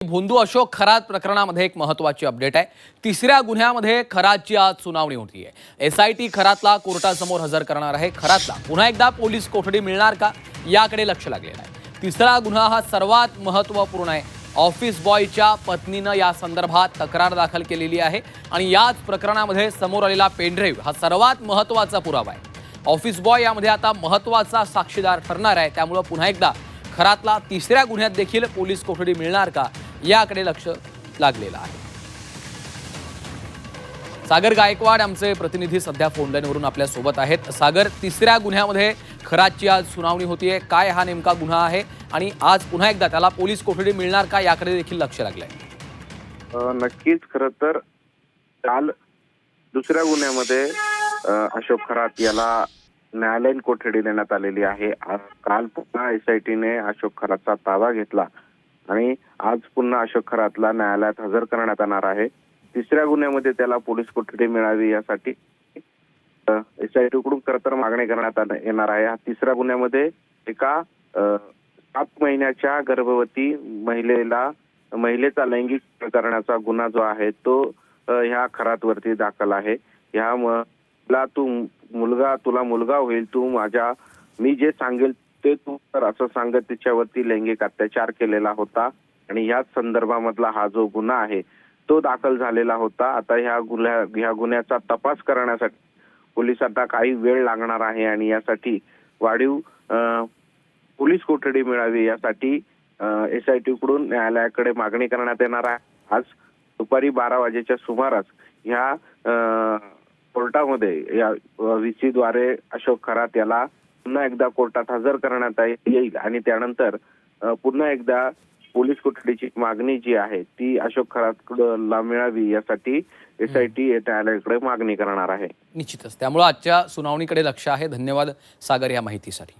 भोंदू अशोक खरात प्रकरणामध्ये एक महत्त्वाची अपडेट आहे। तिसऱ्या गुन्ह्यामध्ये खरातची आज सुनावणी होती आहे। एसआयटी खरातला कोर्टासमोर हजर करणार आहे। खरातला पुन्हा एकदा पोलीस कोठडी मिळणार का याकडे लक्ष लागलेलं आहे। तिसरा गुन्हा हा सर्वात महत्त्वपूर्ण आहे। ऑफिस बॉयच्या पत्नीने या संदर्भात तक्रार दाखल केलेली आहे आणि याच प्रकरणामध्ये समोर आलेला पेनड्राइव्ह हा सर्वात महत्त्वाचा पुरावा आहे। ऑफिस बॉय यामध्ये आता महत्त्वाचा साक्षीदार ठरणार आहे। त्यामुळे पुन्हा एकदा खरातला तिसऱ्या गुन्ह्यात देखील पोलीस कोठडी मिळणार का याकडे लक्ष लागलेलं आहे। सागर गायकवाड आमचे प्रतिनिधी सध्या फोन लाईनवरून आपल्या सोबत आहेत। सागर, तिसऱ्या गुन्ह्यामध्ये खरातची आज सुनावणी होतीये। काय हा नेमका गुन्हा आहे आणि आज पुन्हा एकदा त्याला पोलीस कोठडी मिळणार का याकडे देखील लक्ष लागलंय? नक्कीच खरं तर काल दुसऱ्या गुन्ह्यामध्ये अशोक खरात याला न्यायालयीन कोठडी देण्यात आलेली आहे। काल पुन्हा एसआयटीने अशोक खरातचा ताबा घेतला आणि आज पुन्हा अशोक खरातला न्यायालयात हजर करण्यात येणार आहे। तिसऱ्या गुन्ह्यामध्ये त्याला पोलीस कोठडी मिळावी यासाठी एसआयटीकडून खरं तर मागणी करण्यात येणार आहे। तिसऱ्या गुन्ह्यामध्ये एका 7 महिन्याच्या गर्भवती महिलेचा लैंगिक करण्याचा गुन्हा जो आहे तो ह्या खरातवरती दाखल आहे। तुला मुलगा होईल, मी जे सांगेल ते तू तर असं सांगत तिच्यावरती लैंगिक अत्याचार केलेला होता आणि ह्याच संदर्भामधला हा जो गुन्हा आहे तो दाखल झालेला होता। आता ह्या गुन्ह्याचा तपास करण्यासाठी पोलिसांना काही वेळ लागणार आहे आणि यासाठी वाढीव पोलीस कोठडी मिळावी यासाठी एसआयटी कडून न्यायालयाकडे मागणी करण्यात येणार आहे। आज दुपारी 12 वाजेच्या सुमारास ह्या कोर्टामध्ये या व्हीसी द्वारे अशोक खरात याला पुन्हा एकदा कोर्टात हजर करण्यात येईल आणि त्यानंतर पुन्हा एकदा पोलीस कोठडीची मागणी जी आहे ती अशोक खरातला मिळावी यासाठी एसआयटी न्यायालयाकडे मागणी करणार आहे। निश्चितच त्यामुळे आजच्या सुनावणीकडे लक्ष आहे। धन्यवाद सागर या माहितीसाठी।